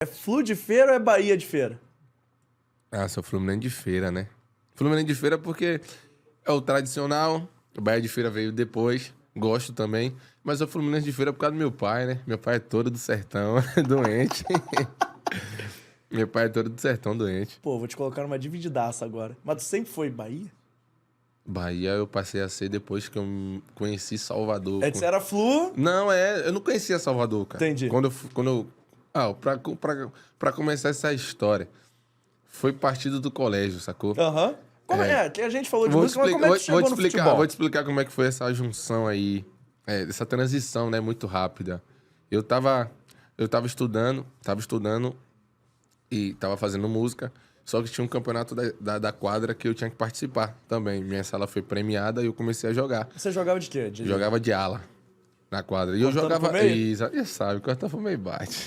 É Flu de feira ou é Bahia de feira? Ah, sou Fluminense de feira, né? Fluminense de feira porque é o tradicional, o Bahia de feira veio depois, gosto também, mas sou Fluminense de feira por causa do meu pai, né? Meu pai é todo do sertão, doente. Meu pai é todo do sertão, doente. Pô, vou te colocar numa divididaça agora. Mas tu sempre foi Bahia? Bahia eu passei a ser depois que eu conheci Salvador. É, você era Flu... Não, eu não conhecia Salvador, cara. Entendi. Pra começar essa história, foi partido do colégio, sacou? Aham. Que a gente falou de Vou te música, mas como é que tu vou chegou te no explicar, futebol? vou te explicar como é que foi essa junção aí, essa transição, né, muito rápida. Eu tava estudando e tava fazendo música, só que tinha um campeonato da quadra que eu tinha que participar também. Minha sala foi premiada e eu comecei a jogar. Você jogava de quê? Jogava de ala na quadra. E eu Cortando jogava. pro meio? Isso, já sabe, corta pro meio e bate.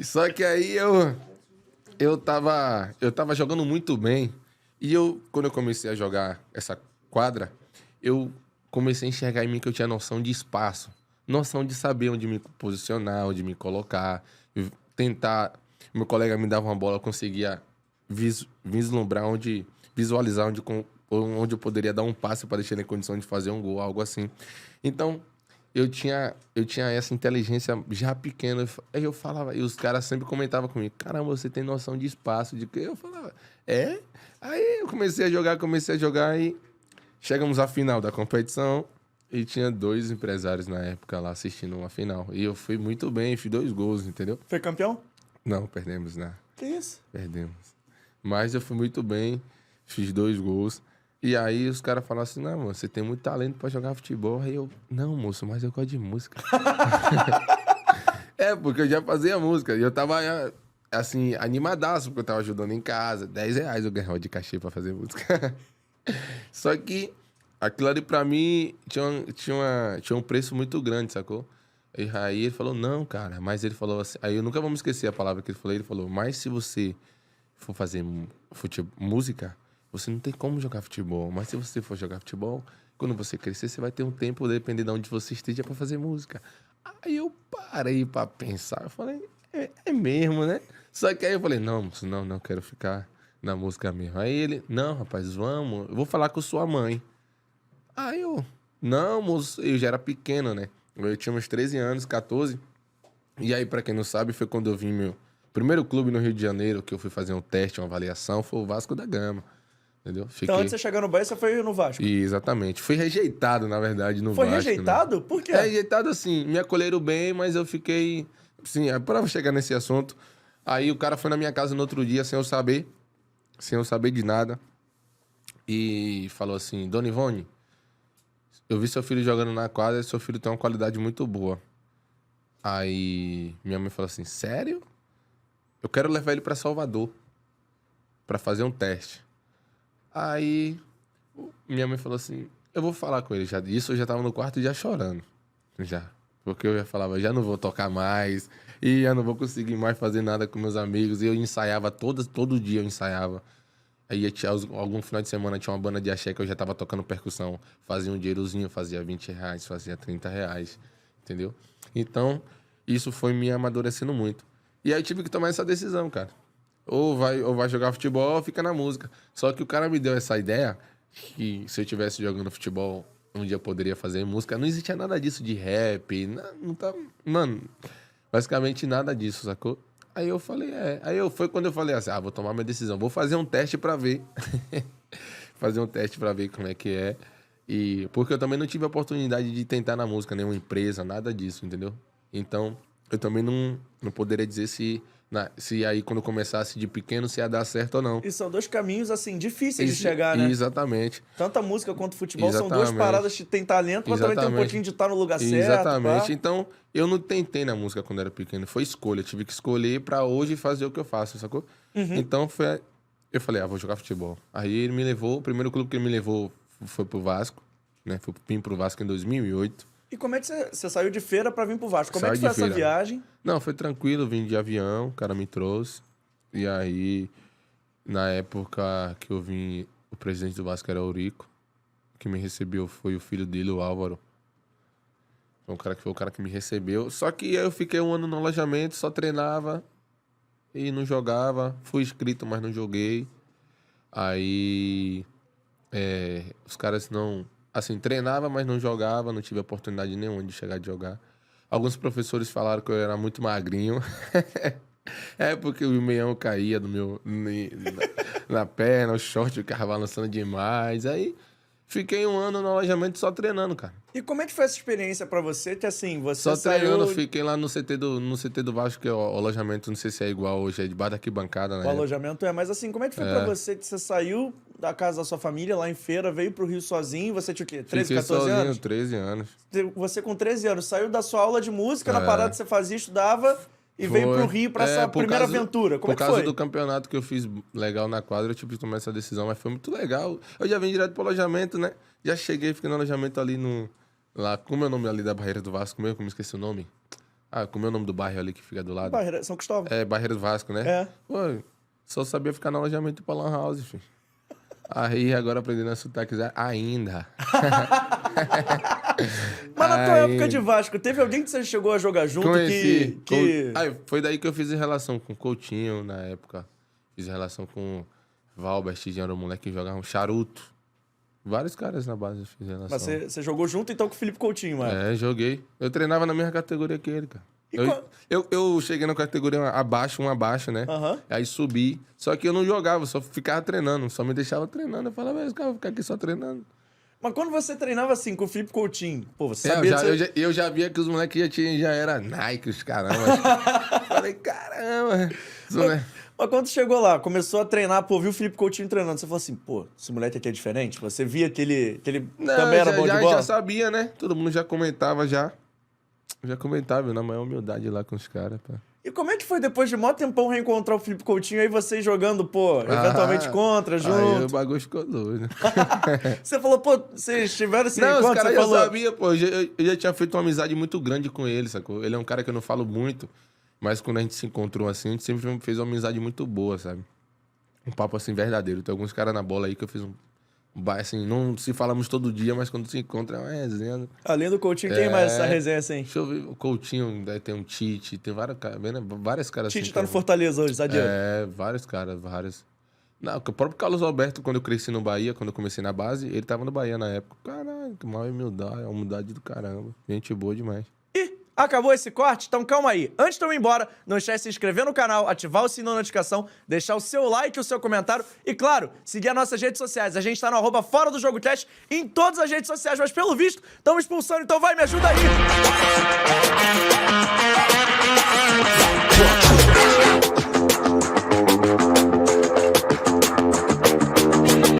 Só que aí eu tava jogando muito bem. E quando eu comecei a jogar essa quadra, eu comecei a enxergar em mim que eu tinha noção de espaço. Noção de saber onde me posicionar, onde me colocar. Tentar. Meu colega me dava uma bola, eu conseguia vislumbrar visualizar onde eu poderia dar um passe para deixar ele em condição de fazer um gol, algo assim. Então, eu tinha essa inteligência já pequena. Aí eu falava, e os caras sempre comentavam comigo: caramba, você tem noção de espaço, de que? Eu falava, é? Aí eu comecei a jogar e chegamos à final da competição e tinha 2 empresários na época lá assistindo uma final. E eu fui muito bem, fiz 2 gols, entendeu? Foi campeão? Não, perdemos, né? Que isso? Perdemos. Mas eu fui muito bem, fiz 2 gols. E aí os caras falaram assim: não, mano, você tem muito talento pra jogar futebol. Aí eu, não, moço, mas eu gosto de música. Porque eu já fazia música. E eu tava, assim, animadaço, porque eu tava ajudando em casa. R$ 10 eu ganhava de cachê pra fazer música. Só que aquilo ali pra mim tinha um preço muito grande, sacou? E aí ele falou, não, cara, mas ele falou assim, aí eu nunca vou me esquecer a palavra que ele falou, mas se você for fazer música, você não tem como jogar futebol, mas se você for jogar futebol, quando você crescer, você vai ter um tempo, dependendo de onde você esteja, pra fazer música. Aí eu parei pra pensar, eu falei, é mesmo, né? Só que aí eu falei, não, moço, não quero ficar na música mesmo. Aí ele, não, rapaz, vamos, eu vou falar com sua mãe. Aí eu, não, moço, eu já era pequeno, né? Eu tinha uns 13 anos, 14. E aí, pra quem não sabe, foi quando eu vim meu primeiro clube no Rio de Janeiro, que eu fui fazer um teste, uma avaliação, foi o Vasco da Gama. Entendeu? Então, antes de você chegar no Bahia, você foi no Vasco. E, exatamente. Fui rejeitado, na verdade, no Foi Vasco. rejeitado? Né? Por quê? Rejeitado assim, me acolheram bem, mas eu fiquei... Sim, para chegar nesse assunto, aí o cara foi na minha casa no outro dia, sem eu saber de nada, e falou assim, Dona Ivone, eu vi seu filho jogando na quadra e seu filho tem uma qualidade muito boa. Aí minha mãe falou assim, sério? Eu quero levar ele pra Salvador pra fazer um teste. Aí minha mãe falou assim, eu vou falar com ele já disso, eu já tava no quarto já chorando. Já. Porque eu já falava, já não vou tocar mais, e já não vou conseguir mais fazer nada com meus amigos. E eu ensaiava todo dia eu ensaiava. Aí tinha algum final de semana tinha uma banda de axé que eu já tava tocando percussão. Fazia um dinheirozinho, fazia R$ 20, fazia R$ 30, entendeu? Então, isso foi me amadurecendo muito. E aí eu tive que tomar essa decisão, cara. Ou vai jogar futebol ou fica na música. Só que o cara me deu essa ideia que se eu estivesse jogando futebol, um dia eu poderia fazer música. Não existia nada disso de rap, não tá... Mano, basicamente nada disso, sacou? Aí eu falei, foi quando eu falei assim, vou tomar minha decisão, vou fazer um teste pra ver. Fazer um teste pra ver como é que é. E porque eu também não tive a oportunidade de tentar na música, nenhuma empresa, nada disso, entendeu? Então, eu também não poderia dizer se aí quando eu começasse de pequeno se ia dar certo ou não. E são 2 caminhos, assim, difíceis de chegar, né? Exatamente. Tanto a música quanto o futebol são 2 Exatamente. paradas que tem talento, mas também tem um pouquinho de estar no lugar certo. Exatamente. Pá. Então, eu não tentei na música quando era pequeno. Foi escolha. Eu tive que escolher pra hoje fazer o que eu faço, sacou? Então, eu falei, vou jogar futebol. Aí ele me levou, o primeiro clube que ele me levou foi pro Vasco, né? Vim pro Vasco em 2008. E como é que você saiu de feira pra vir pro Vasco? Como é que Saí foi de essa feira. viagem? Não, foi tranquilo, vim de avião, o cara me trouxe. E aí, na época que eu vim, o presidente do Vasco era o Eurico. Que me recebeu foi o filho dele, o Álvaro. Foi o cara que me recebeu. Só que aí eu fiquei um ano no alojamento, só treinava e não jogava. Fui inscrito, mas não joguei. Aí os caras não... Assim, treinava, mas não jogava. Não tive oportunidade nenhuma de chegar a jogar. Alguns professores falaram que eu era muito magrinho. Porque o meião caía na perna, o short ficava balançando demais. Aí fiquei um ano no alojamento só treinando, cara. E como é que foi essa experiência pra você? Que assim, você só saiu... treinando, fiquei lá no CT do Vasco, que é o alojamento, não sei se é igual hoje, é debaixo da arquibancada, né? O alojamento mas assim, como é que foi pra você que você saiu da casa da sua família, lá em Feira, veio pro Rio sozinho, você tinha o quê? 13, fiquei 14 sozinho, anos? 13 anos. Você com 13 anos, saiu da sua aula de música, na parada que você fazia, estudava... E veio pro Rio pra essa primeira aventura. Como é que foi? Por causa do campeonato que eu fiz legal na quadra, eu tive que tomar essa decisão, mas foi muito legal. Eu já vim direto pro alojamento, né? Já cheguei, fiquei no alojamento ali lá, como é o nome ali da Barreira do Vasco mesmo? Como esqueci o nome? Como é o nome do bairro ali que fica do lado? Barreira, São Cristóvão. Barreira do Vasco, né? Pô, só sabia ficar no alojamento pra Lan House, filho. Aí, agora aprendendo a sotaques ainda. Mas na tua época de Vasco, teve alguém que você chegou a jogar junto? Conheci. Foi daí que eu fiz relação com o Coutinho, na época. Fiz relação com o Valber, era um moleque que jogava um charuto. Vários caras na base eu fiz relação. Mas você jogou junto, então, com o Felipe Coutinho, mano? Joguei. Eu treinava na mesma categoria que ele, cara. Eu cheguei na categoria abaixo, né? Aí subi. Só que eu não jogava, só ficava treinando. Só me deixava treinando. Eu falava, mas cara, vou ficar aqui só treinando. Mas quando você treinava assim, com o Felipe Coutinho, pô, você sabia... Eu já via que os moleques já era Nike, os caramba. Falei, caramba. Mas quando chegou lá, começou a treinar, pô, viu o Felipe Coutinho treinando, você falou assim, pô, esse moleque aqui é diferente? Você via que ele também era bom de bola? Já sabia, né? Todo mundo já comentava já. Já comentava, na maior humildade lá com os caras, pá. E como é que foi depois de mó tempão reencontrar o Felipe Coutinho, aí vocês jogando, pô, eventualmente contra, junto? Aí o bagulho ficou doido. Você falou, pô, vocês tiveram esse encontro? Não, os caras já sabiam, pô. Eu já tinha feito uma amizade muito grande com ele, sacou? Ele é um cara que eu não falo muito, mas quando a gente se encontrou assim, a gente sempre fez uma amizade muito boa, sabe? Um papo assim verdadeiro. Tem alguns caras na bola aí que eu fiz assim, não se falamos todo dia, mas quando se encontra é uma resenha. Além do Coutinho, quem mais essa resenha assim? Deixa eu ver, o Coutinho, tem um Tite, tem vários caras Tite assim. Tá no Fortaleza hoje, zagueiro. Vários caras. Não, o próprio Carlos Alberto, quando eu cresci no Bahia, quando eu comecei na base, ele tava no Bahia na época. Caralho, que mal humildade do caramba. Gente boa demais. Acabou esse corte? Então calma aí. Antes de eu ir embora, não esquece de se inscrever no canal, ativar o sininho da notificação, deixar o seu like e o seu comentário e, claro, seguir as nossas redes sociais. A gente tá no @Fora do Jogo Teste em todas as redes sociais, mas pelo visto, estão expulsando, então vai, me ajuda aí!